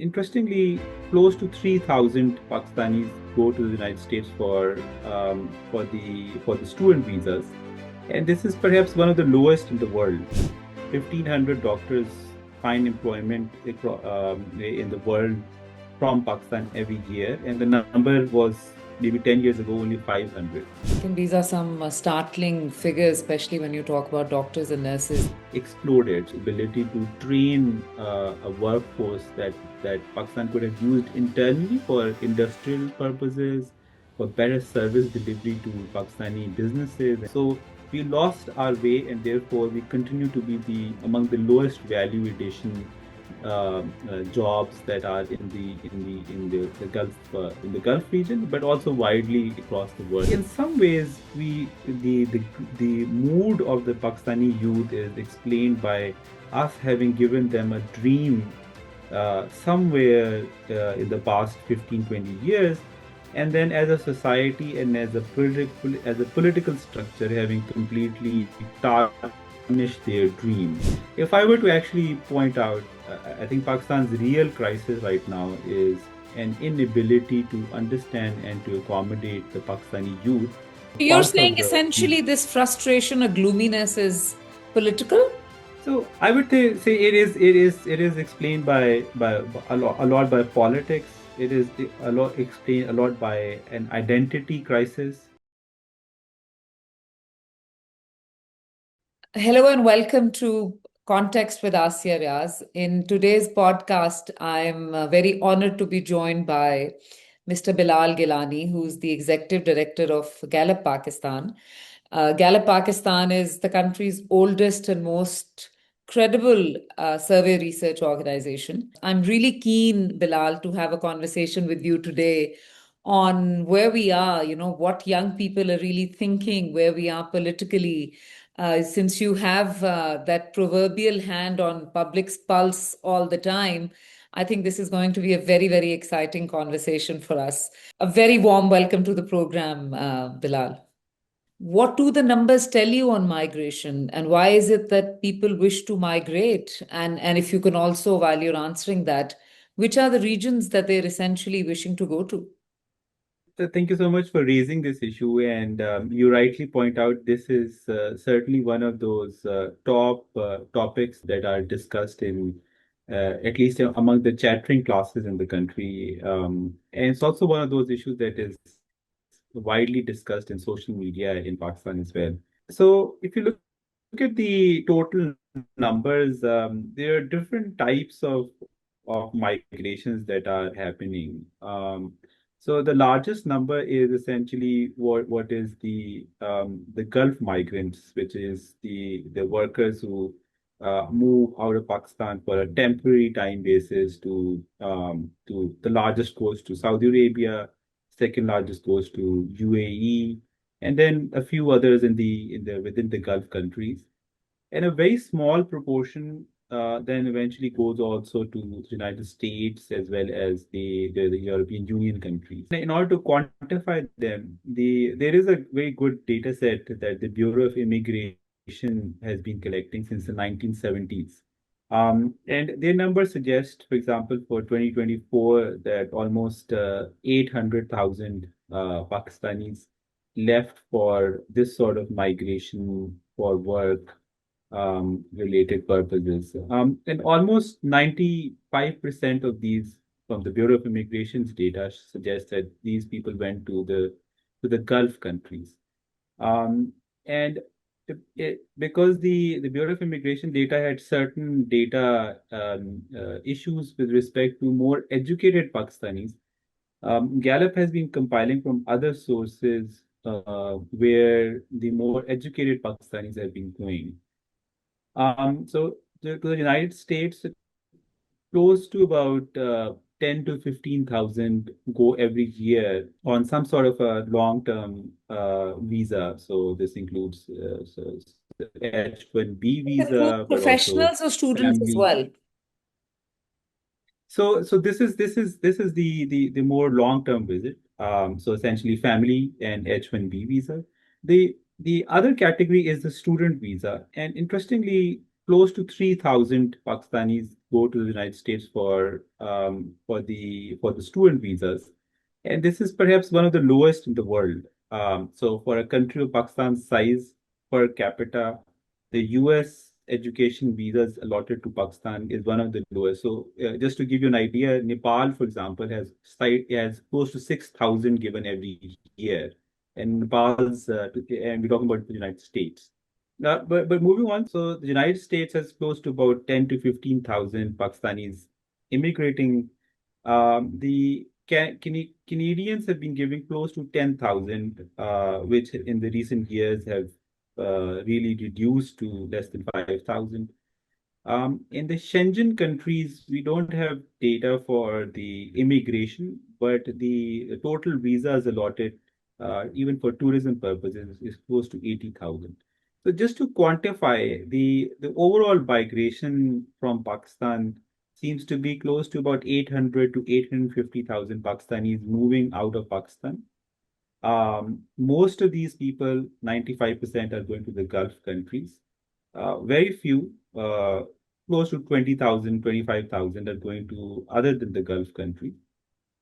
Interestingly, close to 3,000 Pakistanis go to the United States for the student visas, and this is perhaps one of the lowest in the world. 1,500 doctors find employment in the world from Pakistan every year, and the number was maybe 10 years ago only 500. I think these are some startling figures, especially when you talk about doctors and nurses. Exploded ability to train a workforce that Pakistan could have used internally for industrial purposes, for better service delivery to Pakistani businesses. So we lost our way, and therefore we continue to be among the lowest value addition jobs that are in the Gulf region, but also widely across the world. In some ways, the mood of the Pakistani youth is explained by us having given them a dream somewhere in the past 15-20 years, and then as a society and as a political structure having completely tarnished their dream. If I were to actually point out, I think Pakistan's real crisis right now is an inability to understand and to accommodate the Pakistani youth. You're saying essentially this frustration or gloominess is political? So I would say it is explained by a lot by politics. It is a lot explained a lot by an identity crisis. Hello and welcome to Context with Aasiya Riaz. In today's podcast, I'm very honored to be joined by Mr. Bilal Gilani, who's the executive director of Gallup Pakistan. Gallup Pakistan is the country's oldest and most credible survey research organization. I'm really keen, Bilal, to have a conversation with you today on where we are, what young people are really thinking, where we are politically. Since you have that proverbial hand on public's pulse all the time, I think this is going to be a very, very exciting conversation for us. A very warm welcome to the program, Bilal. What do the numbers tell you on migration, and why is it that people wish to migrate? And if you can also, while you're answering that, which are the regions that they're essentially wishing to go to? Thank you so much for raising this issue. And you rightly point out this is certainly one of those top topics that are discussed at least among the chattering classes in the country. And it's also one of those issues that is widely discussed in social media in Pakistan as well. So if you look at the total numbers, there are different types of migrations that are happening. So the largest number is essentially what is the Gulf migrants, which is the workers who move out of Pakistan for a temporary time basis to the largest goes to Saudi Arabia, second largest goes to UAE, and then a few others within the Gulf countries. And a very small proportion then eventually goes also to the United States as well as the European Union countries. In order to quantify them, there is a very good data set that the Bureau of Immigration has been collecting since the 1970s. And their numbers suggest, for example, for 2024, that almost 800,000 Pakistanis left for this sort of migration for work related purposes. And almost 95% of these from the Bureau of Immigration's data suggest that these people went to the Gulf countries. And because the Bureau of Immigration data had certain data issues with respect to more educated Pakistanis, Gallup has been compiling from other sources where the more educated Pakistanis have been going. So to the United States, close to about 10 to 15,000 go every year on some sort of a long-term visa. So this includes H-1B visa, but also Professionals or students as family. well? So this is the more long-term visit. So essentially family and H-1B visa. The other category is the student visa, and interestingly, close to 3,000 Pakistanis go to the United States for the student visas, and this is perhaps one of the lowest in the world. So for a country of Pakistan's size per capita, the U.S. education visas allotted to Pakistan is one of the lowest. So just to give you an idea, Nepal, for example, has close to 6,000 given every year, and and we're talking about the United States. But moving on, so the United States has close to about 10 to 15,000 Pakistanis immigrating. The Canadians have been giving close to 10,000, which in the recent years have really reduced to less than 5,000. In the Schengen countries, we don't have data for the immigration, but the total visas allotted, even for tourism purposes, is close to 80,000. So just to quantify, the overall migration from Pakistan seems to be close to about 800 to 850,000 Pakistanis moving out of Pakistan. Most of these people, 95%, are going to the Gulf countries. Very few, close to 20,000, 25,000, are going to other than the Gulf countries.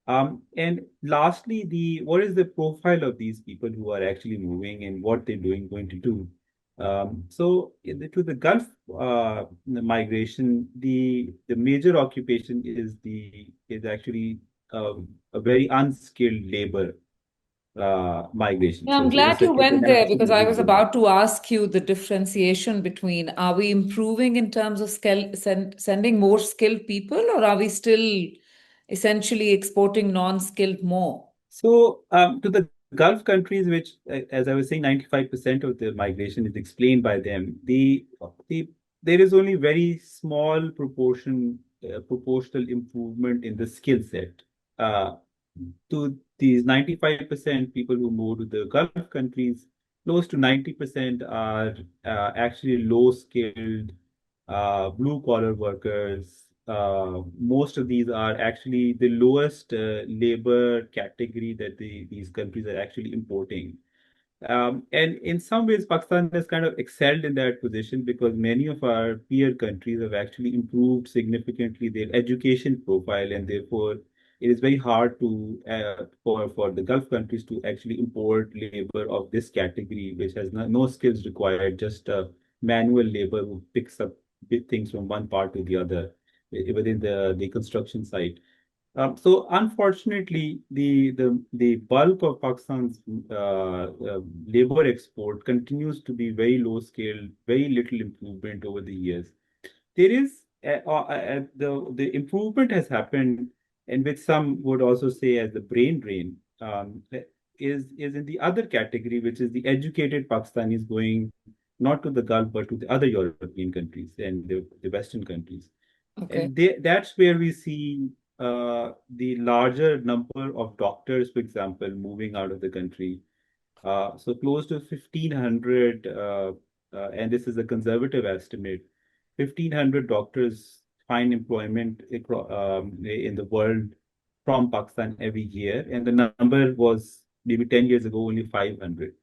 And lastly, what is the profile of these people who are actually moving and what they're going to do? To the Gulf migration, the major occupation is actually a very unskilled labor migration. Yeah, I'm So glad you it's an went there because I absolutely was labor. about to ask you the differentiation between are we improving in terms of sending more skilled people, or are we still essentially exporting non-skilled more? To the Gulf countries, which, as I was saying, 95% of the migration is explained by them, the there is only very small proportional improvement in the skill set. Uh, to these 95% people who move to the Gulf countries, close to 90% are actually low skilled, blue collar workers. Most of these are actually the lowest labor category that these countries are actually importing. And in some ways, Pakistan has kind of excelled in that position because many of our peer countries have actually improved significantly their education profile, and therefore it is very hard for the Gulf countries to actually import labor of this category, which has no skills required, just manual labor who picks up big things from one part to the other within the construction site. So unfortunately, the bulk of Pakistan's labor export continues to be very low scale, very little improvement over the years. There is the improvement has happened, and which some would also say as the brain drain, is in the other category, which is the educated Pakistanis going not to the Gulf but to the other European countries and the Western countries. Okay. And that's where we see the larger number of doctors, for example, moving out of the country. So close to 1,500, and this is a conservative estimate, 1,500 doctors find employment in the world from Pakistan every year. And the number was maybe 10 years ago only 500.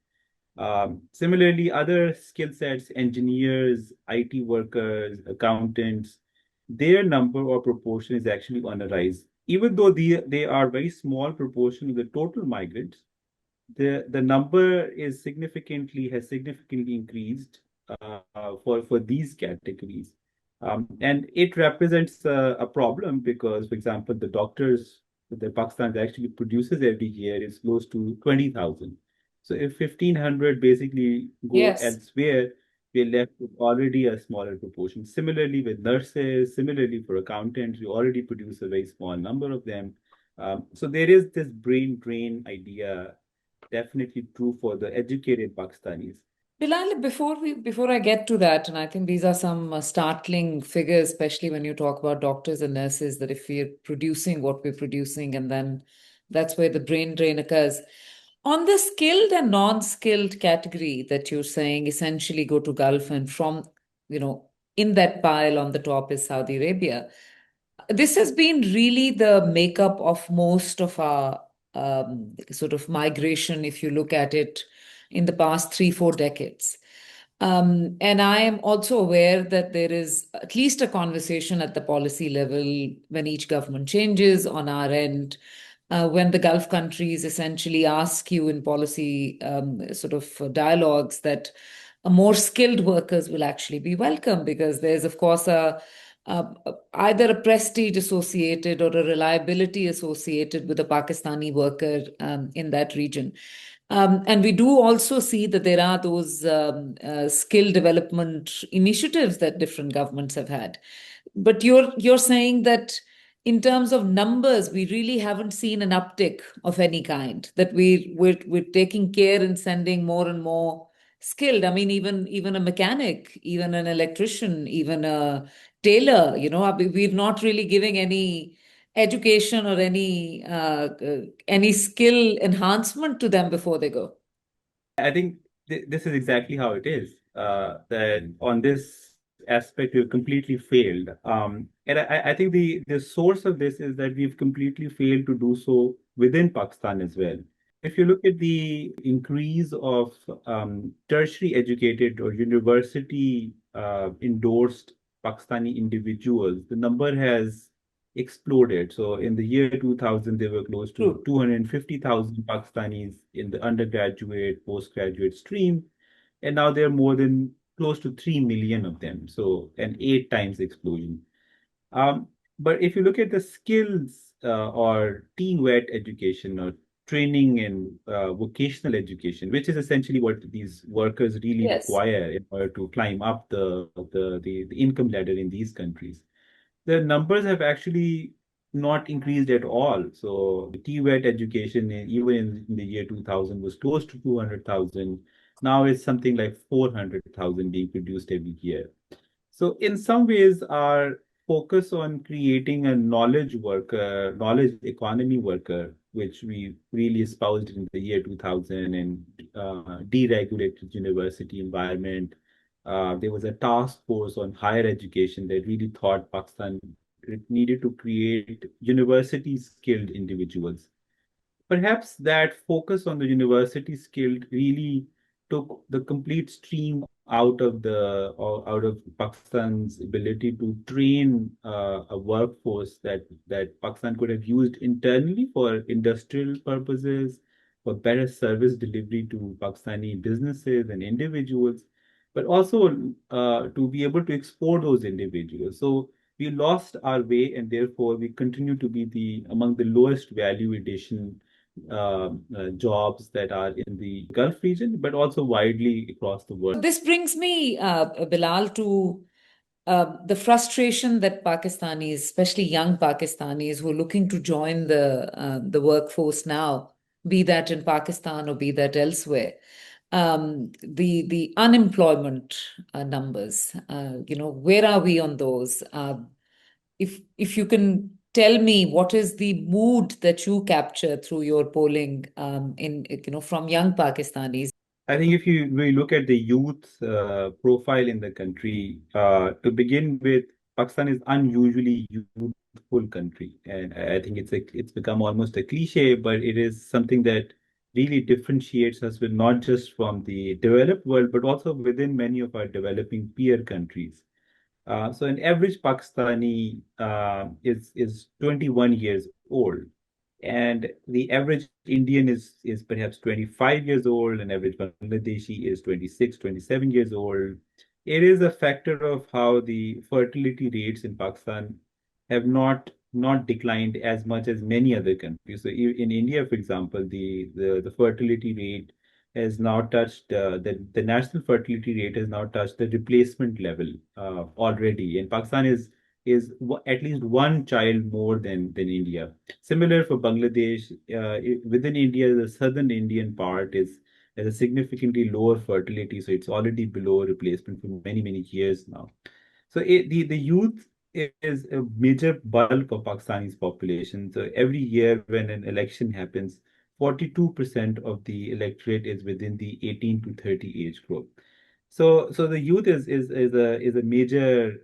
Similarly, other skill sets, engineers, IT workers, accountants, their number or proportion is actually on a rise. Even though they are very small proportion of the total migrants, the number has significantly increased for these categories. And it represents a problem because, for example, the doctors that Pakistan actually produces every year is close to 20,000. So if 1,500 basically go Yes. elsewhere, we're left with already a smaller proportion. Similarly, with nurses, similarly for accountants, we already produce a very small number of them. So there is this brain drain idea, definitely true for the educated Pakistanis. Bilal, before I get to that, and I think these are some startling figures, especially when you talk about doctors and nurses, that if we're producing what we're producing, and then that's where the brain drain occurs. On the skilled and non-skilled category that you're saying essentially go to Gulf, and from, you know, in that pile on the top is Saudi Arabia. This has been really the makeup of most of our sort of migration, if you look at it in the past 3, 4 decades. And I am also aware that there is at least a conversation at the policy level when each government changes on our end, when the Gulf countries essentially ask you in policy sort of dialogues that more skilled workers will actually be welcome because there's, of course, either a prestige associated or a reliability associated with a Pakistani worker in that region. And we do also see that there are those skill development initiatives that different governments have had. But you're saying that in terms of numbers, we really haven't seen an uptick of any kind, that we're taking care in sending more and more skilled. I mean, even a mechanic, even an electrician, even a tailor, we're not really giving any education or any skill enhancement to them before they go. I think this is exactly how it is. That on this aspect, we've completely failed. And I think the source of this is that we've completely failed to do so within Pakistan as well. If you look at the increase of tertiary educated or university endorsed Pakistani individuals, the number has exploded. So in the year 2000, there were close to True. 250,000 Pakistanis in the undergraduate, postgraduate stream, and now there are more than close to 3 million of them. So an 8 times explosion. Um, but if you look at the skills or team-led education or training and vocational education, which is essentially what these workers really Yes. require in order to climb up the income ladder in these countries, the numbers have actually not increased at all. So the TVET education, even in the year 2000, was close to 200,000. Now it's something like 400,000 being produced every year. So in some ways, our focus on creating a knowledge worker, knowledge economy worker, which we really espoused in the year 2000 and deregulated university environment. There was a task force on higher education that really thought Pakistan needed to create university skilled individuals. Perhaps that focus on the university skilled really took the complete stream out of out of Pakistan's ability to train a workforce that Pakistan could have used internally for industrial purposes, for better service delivery to Pakistani businesses and individuals, but also to be able to export those individuals. So we lost our way, and therefore we continue to be the among the lowest value addition jobs that are in the Gulf region, but also widely across the world. This brings me, Bilal, to the frustration that Pakistanis, especially young Pakistanis who are looking to join the workforce now, be that in Pakistan or be that elsewhere, the unemployment numbers. Where are we on those? If you can tell me what is the mood that you capture through your polling in from young Pakistanis. I think if you we look at the youth profile in the country, to begin with, Pakistan is unusually youthful country, and I think it's become almost a cliche, but it is something that really differentiates us with not just from the developed world, but also within many of our developing peer countries. So an average Pakistani is 21 years old, and the average Indian is perhaps 25 years old, and average Bangladeshi is 26, 27 years old. It is a factor of how the fertility rates in Pakistan have not declined as much as many other countries. So in India, for example, the fertility rate has now touched the national fertility rate has now touched the replacement level already. And Pakistan is at least one child more than India. Similar for Bangladesh, within India, the southern Indian part is has a significantly lower fertility, so it's already below replacement for many years now. So the youth is a major bulk of Pakistani's population. So every year when an election happens, 42% of the electorate is within the 18 to 30 age group. So the youth is a major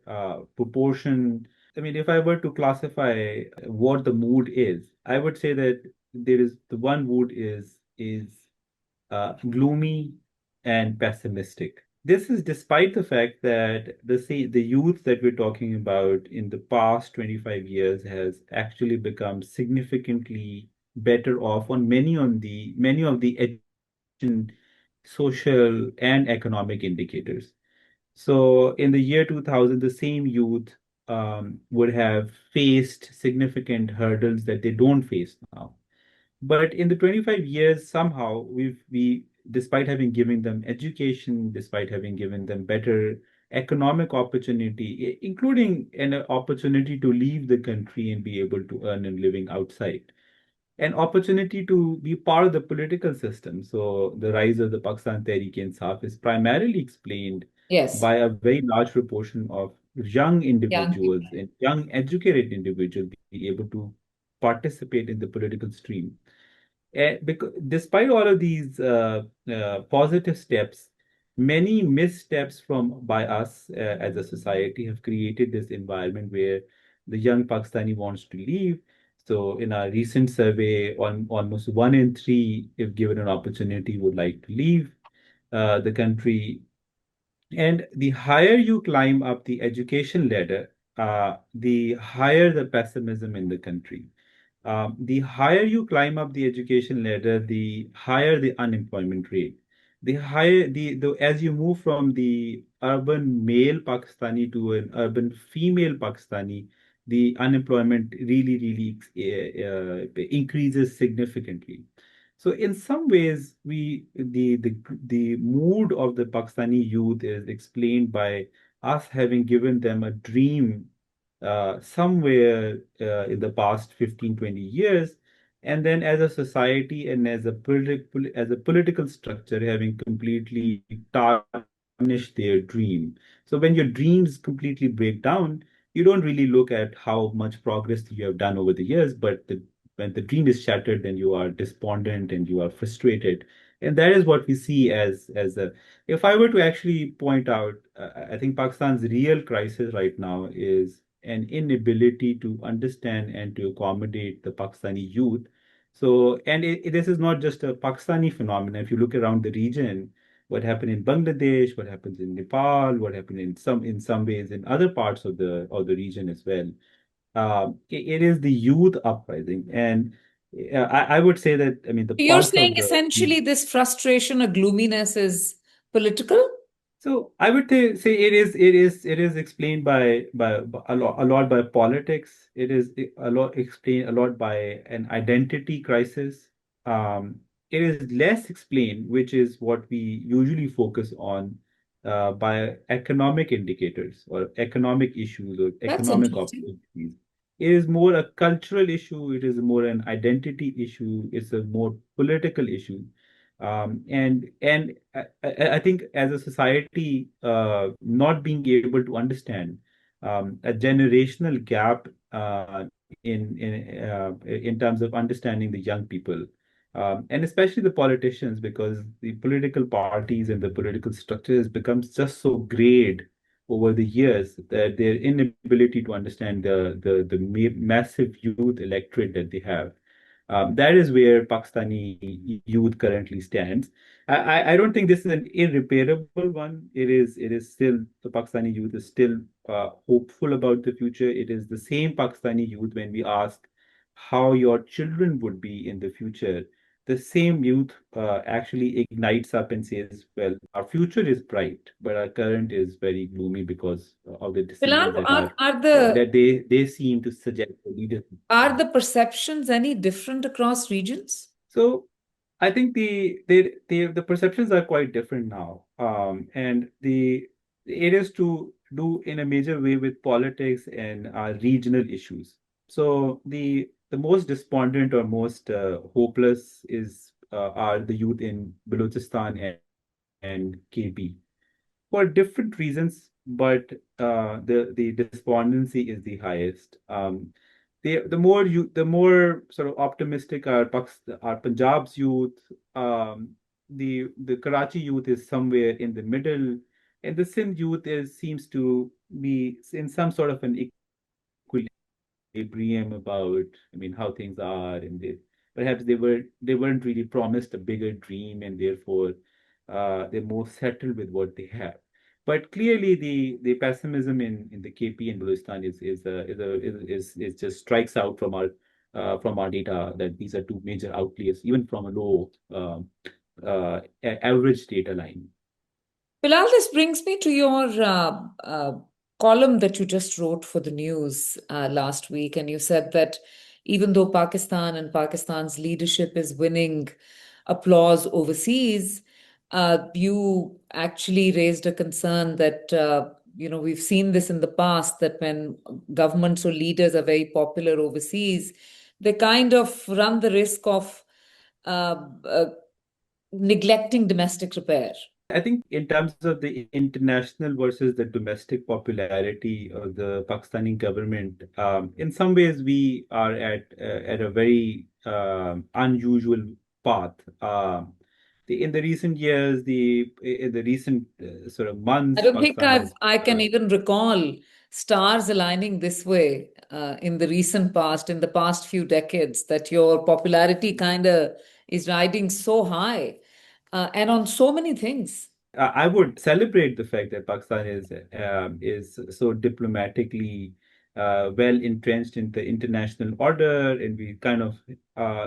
proportion. I mean, if I were to classify what the mood is, I would say that there is the one mood is gloomy and pessimistic. this is despite the fact that the youth that we're talking about in the past 25 years has actually become significantly better off on many of the education, social, and economic indicators. So in the year 2000, the same youth would have faced significant hurdles that they don't face now. But in the 25 years, somehow despite having given them education, despite having given them better economic opportunity, including an opportunity to leave the country and be able to earn a living outside, an opportunity to be part of the political system. So the rise of the Pakistan Tehreek-e-Insaf is primarily explained Yes, by a very large proportion of young young people. individuals and young educated individuals being able to participate in the political stream. Because despite all of these positive steps, many missteps from by us as a society have created this environment where the young Pakistani wants to leave. So in our recent survey, almost one in three, if given an opportunity, would like to leave the country. And the higher you climb up the education ladder, the higher the pessimism in the country. The higher you climb up the education ladder, the higher the unemployment rate. The higher the as you move from the urban male Pakistani to an urban female Pakistani, the unemployment really increases significantly. So in some ways, the mood of the Pakistani youth is explained by us having given them a dream somewhere in the past 15, 20 years, and then as a society and as a political structure having completely tarnished their dream. So when your dreams completely break down, you don't really look at how much progress you have done over the years, but when the dream is shattered, then you are despondent and you are frustrated. And that is what we see as a, if I were to actually point out, I think Pakistan's real crisis right now is an inability to understand and to accommodate the Pakistani youth. So, and this is not just a Pakistani phenomenon. If you look around the region, what happened in Bangladesh, what happens in Nepal, what happened in some ways in other parts of the region as well. It is the youth uprising, and I would say that I mean the You're pulse saying of the. essentially this frustration or gloominess is political? So I would say it is explained by a lot by politics. It is a lot explained a lot by an identity crisis. It is less explained, which is what we usually focus on, by economic indicators or economic issues or That's economic interesting. opportunities. It is more a cultural issue. It is more an identity issue. It's a more political issue. And I think as a society, not being able to understand a generational gap in terms of understanding the young people, and especially the politicians, because the political parties and the political structures becomes just so grayed over the years that their inability to understand the massive youth electorate that they have. That is where Pakistani youth currently stands. I don't think this is an irreparable one. It is still the Pakistani youth is still hopeful about the future. It is the same Pakistani youth when we ask how your children would be in the future. The same youth actually ignites up and says, "Well, our future is bright, but our current is very gloomy because of the Bilal, decisions that are that they seem to suggest the leadership." are the perceptions any different across regions? So I think the perceptions are quite different now, and the it is to do in a major way with politics and regional issues. So the most despondent or most hopeless is are the youth in Balochistan and KB for different reasons, but the despondency is the highest. The more sort of optimistic our Punjab's youth, the Karachi youth is somewhere in the middle, and the Sindh youth is seems to be in some sort of an equilibrium about, I mean, how things are, and perhaps they weren't really promised a bigger dream, and therefore. they're more settled with what they have. But clearly, the pessimism in the KP and Balochistan is just strikes out from our data that these are two major outliers, even from a low average data line. Bilal, this brings me to your column that you just wrote for the news last week. And you said that even though Pakistan and Pakistan's leadership is winning applause overseas, you actually raised a concern that, we've seen this in the past, that when governments or leaders are very popular overseas, they kind of run the risk of uh, uh, neglecting domestic repair. I think in terms of the international versus the domestic popularity of the Pakistani government, in some ways we are at a very unusual path. In the recent years, in the recent sort of I months, don't think Pakistan has I can even recall stars aligning this way in the recent past, in the past few decades, that your popularity kind of is riding so high and on so many things. I would celebrate the fact that Pakistan is so diplomatically well entrenched in the international order, and we kind of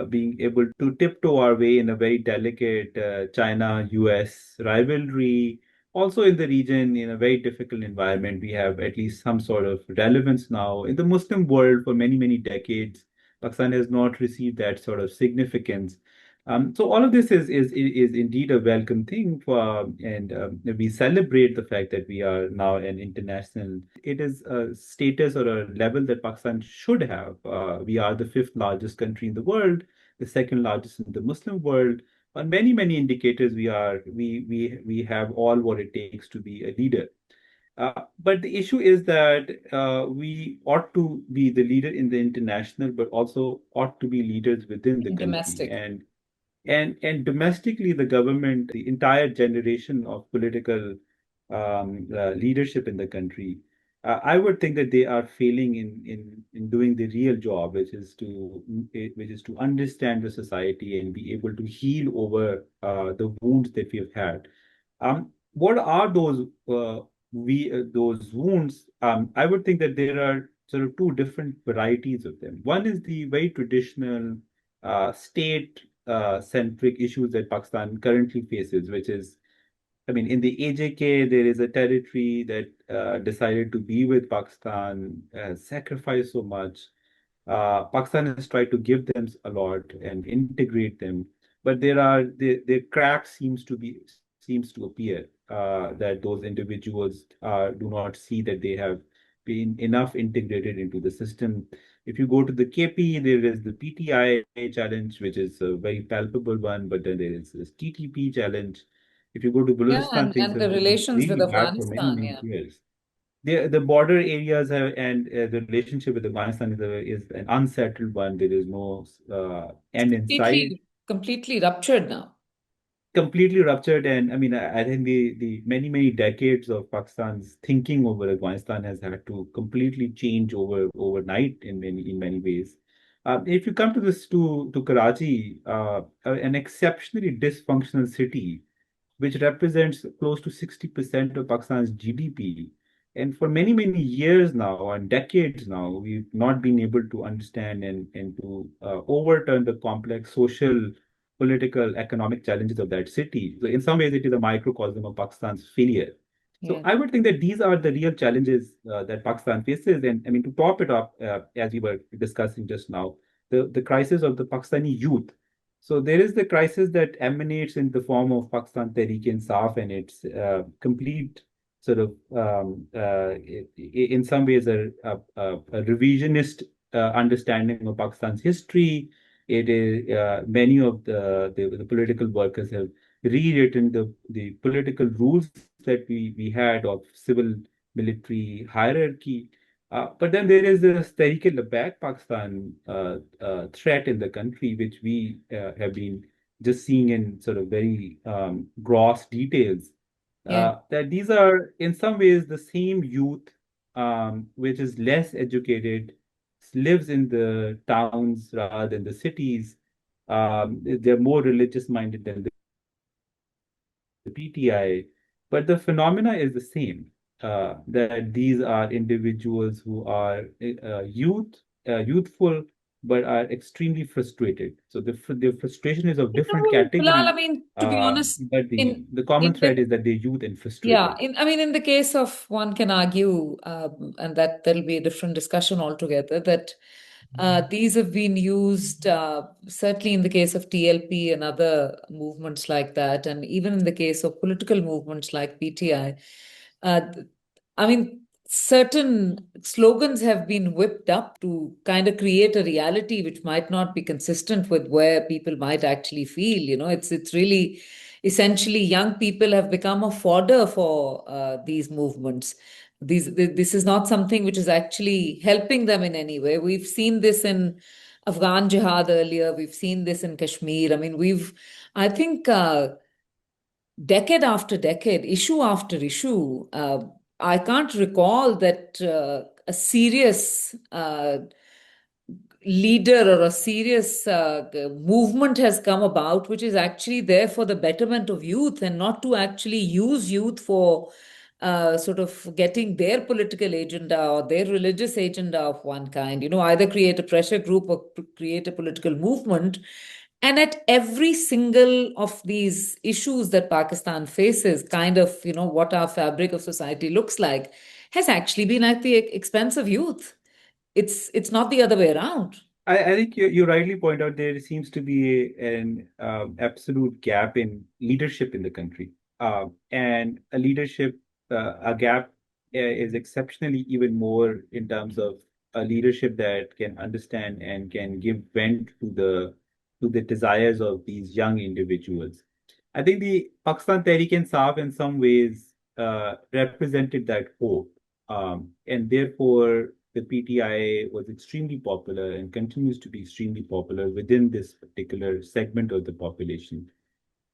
being able to tiptoe our way in a very delicate China-US rivalry. Also in the region, in a very difficult environment, we have at least some sort of relevance now. In the Muslim world, for many, many decades, Pakistan has not received that sort of significance. So all of this is indeed a welcome thing and we celebrate the fact that we are now an international. It is a status or a level that Pakistan should have. We are the fifth largest country in the world, the second largest in the Muslim world. On many, many indicators, we have all what it takes to be a leader. But the issue is that we ought to be the leader in the international, but also ought to be leaders within the In country. domestic. And domestically, the government, the entire generation of political leadership in the country, I would think that they are failing in doing the real job, which is to understand the society and be able to heal over the wounds that we have had. What are those wounds? I would think that there are sort of two different varieties of them. One is the very traditional state centric issues that Pakistan currently faces, which is, I mean, in the AJK, there is a territory that decided to be with Pakistan, sacrificed so much. Pakistan has tried to give them a lot and integrate them, but the crack seems to appear that those individuals do not see that they have been enough integrated into the system. If you go to the KP, there is the PTI challenge, which is a very palpable one, but then there is this TTP challenge. If you go to Yeah, Balochistan, things and the have been relations with really bad for many, Afghanistan. many Yeah. years. The border areas have, and the relationship with Afghanistan is an unsettled one. There is no It's end in sight, completely ruptured now. completely ruptured. And I mean, I think the many, many decades of Pakistan's thinking over Afghanistan has had to completely change overnight in many ways. If you come to to Karachi, an exceptionally dysfunctional city which represents close to 60% of Pakistan's GDP. And for many, many years now and decades now, we've not been able to understand and to overturn the complex social, political, economic challenges of that city. So, in some ways, it is a microcosm of Pakistan's failure. So, Yeah. I would think that these are the real challenges that Pakistan faces. And I mean, to top it up, as we were discussing just now, the crisis of the Pakistani youth. So there is the crisis that emanates in the form of Pakistan Tehreek-e-Insaf and its complete sort of, in some ways, a revisionist understanding of Pakistan's history. It is many of the political workers have rewritten the political rules that we had of civil military hierarchy. But then there is this Tehreek-e-Labbaik Pakistan threat in the country, which we have been just seeing in sort of very gross details. Yeah. That these are in some ways the same youth, which is less educated, lives in the towns rather than the cities. They're more religious minded than the government. PTI, but the phenomena is the same. That these are individuals who are youthful, but are extremely frustrated. So the frustration is of different Bilal, I category, mean, to be honest, but in the common in thread the is that they're youth and yeah, frustrated. I mean, in the case of one can argue, and that there'll be a different discussion altogether, that these have been used certainly in the case of TLP and other movements like that, and even in the case of political movements like PTI. I mean, certain slogans have been whipped up to kind of create a reality which might not be consistent with where people might actually feel. It's really essentially young people have become a fodder for these movements. This is not something which is actually helping them in any way. We've seen this in Afghan jihad earlier. We've seen this in Kashmir. I mean, I think, decade after decade, issue after issue, I can't recall that a serious leader or a serious movement has come about which is actually there for the betterment of youth and not to actually use youth for sort of getting their political agenda or their religious agenda of one kind, either create a pressure group or create a political movement. And at every single of these issues that Pakistan faces, kind of, what our fabric of society looks like, has actually been at the expense of youth. It's not the other way around. I think you rightly point out there seems to be an absolute gap in leadership in the country. And a gap is exceptionally even more in terms of a leadership that can understand and can give vent to the desires of these young individuals. I think the Pakistan Tehreek-e-Insaf in some ways represented that hope. And therefore, the PTI was extremely popular and continues to be extremely popular within this particular segment of the population.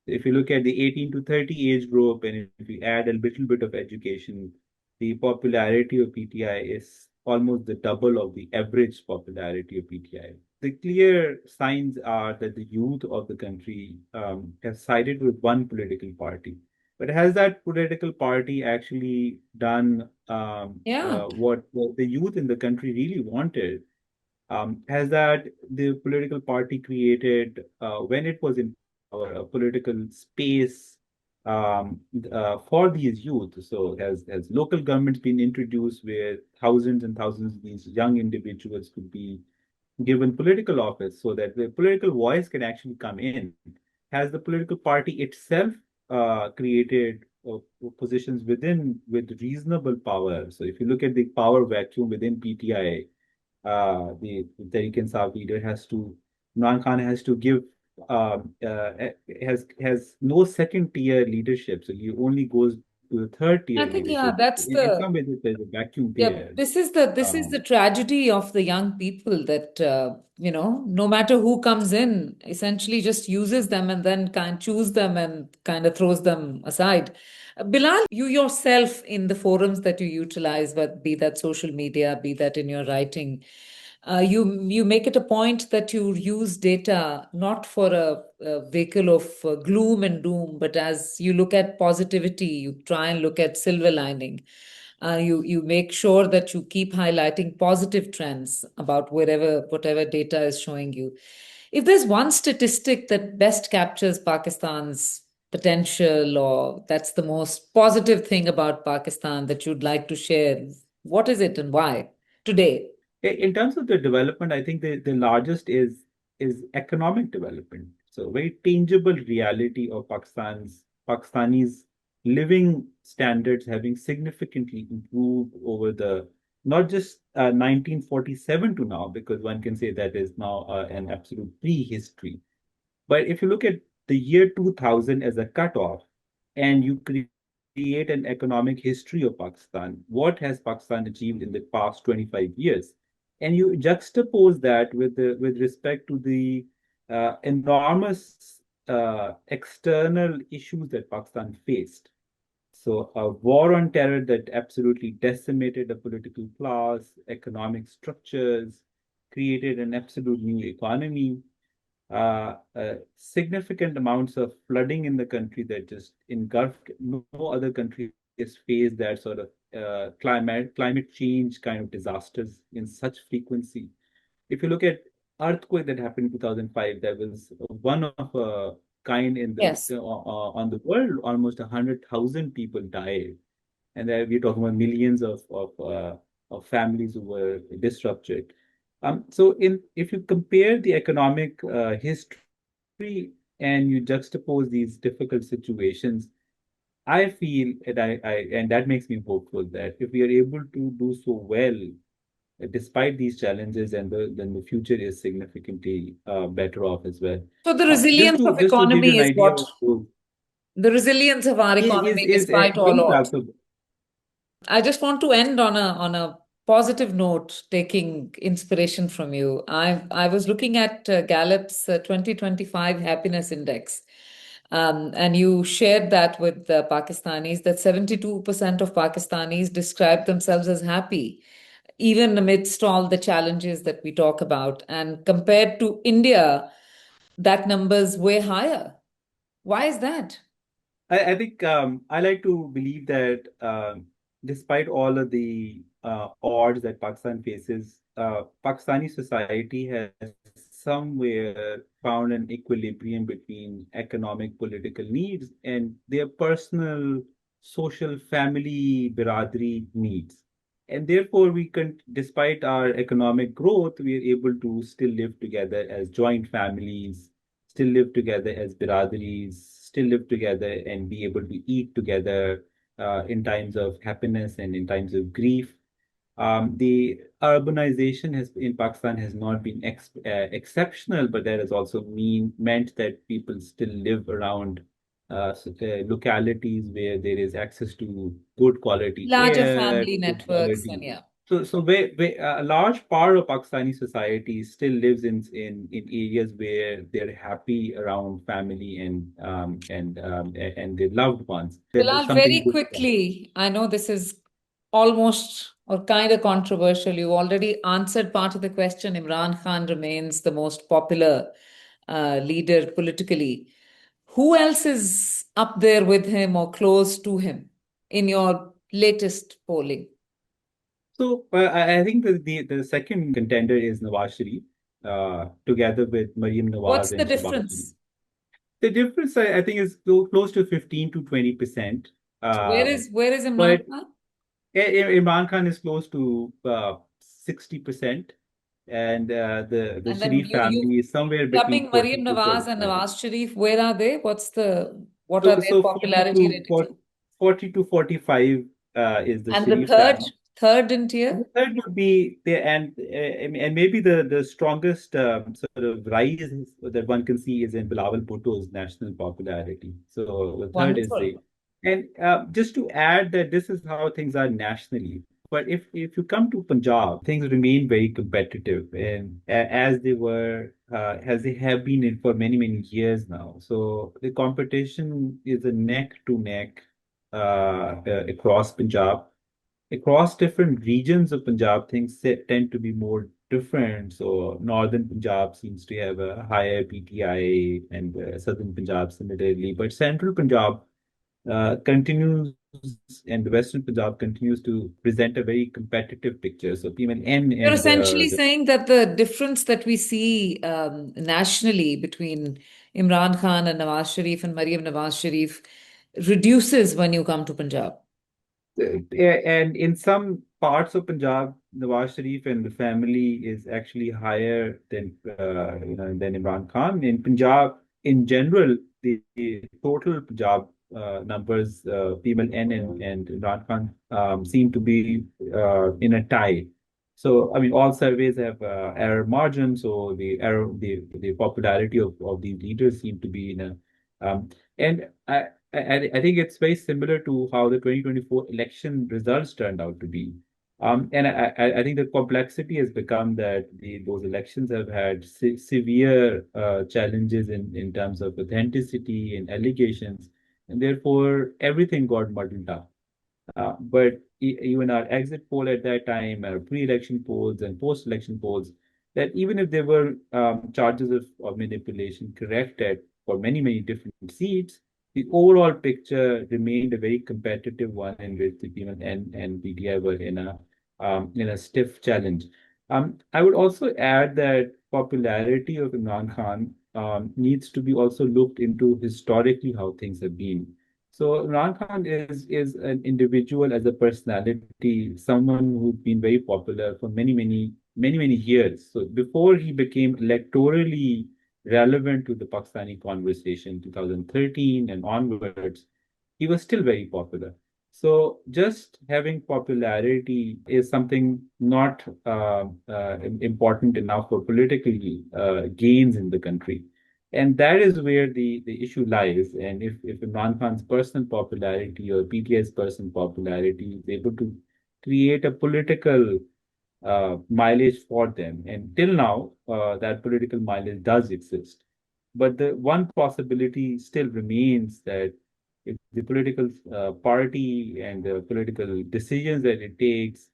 If you look at the 18 to 30 age group, and if you add a little bit of education, the popularity of PTI is almost the double of the average popularity of PTI. The clear signs are that the youth of the country have sided with one political party. But has that political party actually done Yeah. what the youth in the country really wanted? Has that the political party created, when it was in power, a political space for these youth? So has local governments been introduced where thousands and thousands of these young individuals could be given political office so that the political voice can actually come in? Has the political party itself created positions within with reasonable power? So if you look at the power vacuum within PTI, the Tehreek-e-Insaf leader Imran Khan has to give has no second tier leadership, so he only goes to the third I tier think, yeah, leadership. that's In the some ways, there's a vacuum yeah, there. this is the tragedy of the young people that no matter who comes in, essentially just uses them and then kind choose them and kind of throws them aside. Bilal, you yourself in the forums that you utilize, but be that social media, be that in your writing, you make it a point that you use data not for a vehicle of gloom and doom, but as you look at positivity, you try and look at silver lining. You make sure that you keep highlighting positive trends about whatever data is showing you. If there's one statistic that best captures Pakistan's potential, or that's the most positive thing about Pakistan that you'd like to share, what is it and why today? In terms of the development, I think the largest is economic development. So very tangible reality of Pakistanis living standards having significantly improved over the not just 1947 to now, because one can say that is now an absolute prehistory. But if you look at the year 2000 as a cutoff, and you create an economic history of Pakistan, what has Pakistan achieved in the past 25 years? And you juxtapose that with respect to the enormous external issues that Pakistan faced. So a war on terror that absolutely decimated the political class, economic structures, created an absolute new economy, significant amounts of flooding in the country that just engulfed. No other country has faced that sort of climate change kind of disasters in such frequency. If you look at earthquake that happened in 2005, that was one of a kind in the Yes. on the world. Almost 100,000 people died, and we're talking about millions of families who were disrupted. So, in if you compare the economic history and you juxtapose these difficult situations, I feel, and that makes me hopeful that if we are able to do so well despite these challenges, and then the future is significantly better off as well. So the Just resilience to of just to give you economy an is idea what of those, the resilience of our is economy, despite all going back odds. to I just want to end on a positive note, taking inspiration from you. I was looking at Gallup's 2025 happiness index, and you shared that with the Pakistanis. That 72% of Pakistanis describe themselves as happy, even amidst all the challenges that we talk about. And compared to India, that number's way higher. Why is that? I think I like to believe that despite all of the odds that Pakistan faces, Pakistani society has somewhere found an equilibrium between economic, political needs and their personal, social, family, biradri needs. And therefore, despite our economic growth, we are able to still live together as joint families, still live together as biradris, still live together and be able to eat together in times of happiness and in times of grief. The urbanization has in Pakistan has not been exceptional, but that has also meant that people still live around localities where there is access to good quality Larger air, family good networks, and quality. yeah. So a large part of Pakistani society still lives in areas where they're happy around family and their loved ones. That there's Bilal, something very good. quickly, I know this is almost or kind of controversial. You already answered part of the question. Imran Khan remains the most popular leader politically. Who else is up there with him or close to him in your latest polling? So I think the second contender is Nawaz Sharif, together with Maryam What's Nawaz the and Shehbaz Sharif. difference? The difference I think is close to 15 to 20%. So Um, where is Imran but Khan? Imran Khan is close to 60%, and the And then Sharif you family is somewhere between clubbing 40 Maryam to Nawaz and 45. Nawaz Sharif, where are they? What are So their so 40 popularity to ratings? 40, 40 to 45 is the And the Sharif family. third in And tier? the third would be the and maybe the strongest sort of rise that one can see is in Bilawal Bhutto's national popularity. So the third is Wonderful. the and just to add that this is how things are nationally. But if you come to Punjab, things remain very competitive, and as they were as they have been in for many years now. So the competition is a neck to neck across Punjab across different regions of Punjab, things tend to be more different. So northern Punjab seems to have a higher PTI, and southern Punjab similarly. But central Punjab continues, and the western Punjab continues to present a very competitive picture. So PMN You're and essentially saying that the difference that we see nationally between Imran Khan and Nawaz Sharif and Maryam Nawaz Sharif reduces when you come to Punjab. and in some parts of Punjab, Nawaz Sharif and the family is actually higher than than Imran Khan. In Punjab, in general, the total Punjab numbers, PMLN and Imran Khan seem to be in a tie. So, I mean, all surveys have error margin, so the popularity of these leaders seem to be in a and I think it's very similar to how the 2024 election results turned out to be. And I think the complexity has become that those elections have had severe challenges in terms of authenticity and allegations, and therefore everything got muddled up. But even our exit poll at that time, our pre-election polls and post-election polls, that even if there were charges of manipulation corrected for many, many different seats, the overall picture remained a very competitive one in which the P1 and PTI were in a stiff challenge. I would also add that popularity of Imran Khan needs to be also looked into historically how things have been. So Imran Khan is an individual as a personality, someone who's been very popular for many years. So before he became electorally relevant to the Pakistani conversation, 2013 and onwards, he was still very popular. So just having popularity is something not important enough for political gains in the country. And that is where the issue lies. And if Imran Khan's personal popularity or PTI's personal popularity is able to create a political mileage for them. And till now, that political mileage does exist. But the one possibility still remains that if the political party and the political decisions that it takes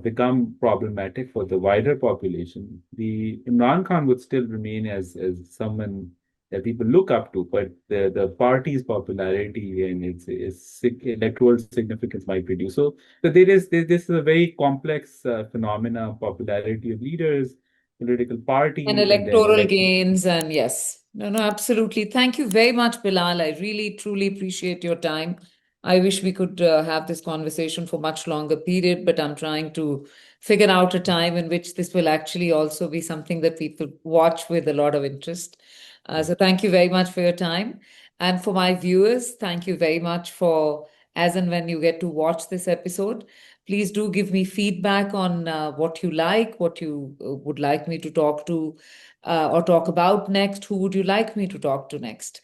become problematic for the wider population, the Imran Khan would still remain as someone that people look up to, but the party's popularity and its electoral significance might reduce. So this is a very complex phenomena: popularity of leaders, political And parties, and then electoral election. gains, and yes. No, no, absolutely. Thank you very much, Bilal. I really, truly appreciate your time. I wish we could have this conversation for much longer period, but I'm trying to figure out a time in which this will actually also be something that people watch with a lot of interest. So thank you very much for your time. And for my viewers, thank you very much for as and when you get to watch this episode. Please do give me feedback on what you like, what you would like me to talk to or talk about next. Who would you like me to talk to next?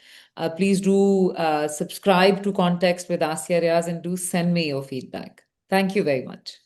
Please do subscribe to Context with Aasiya Riaz and do send me your feedback. Thank you very much.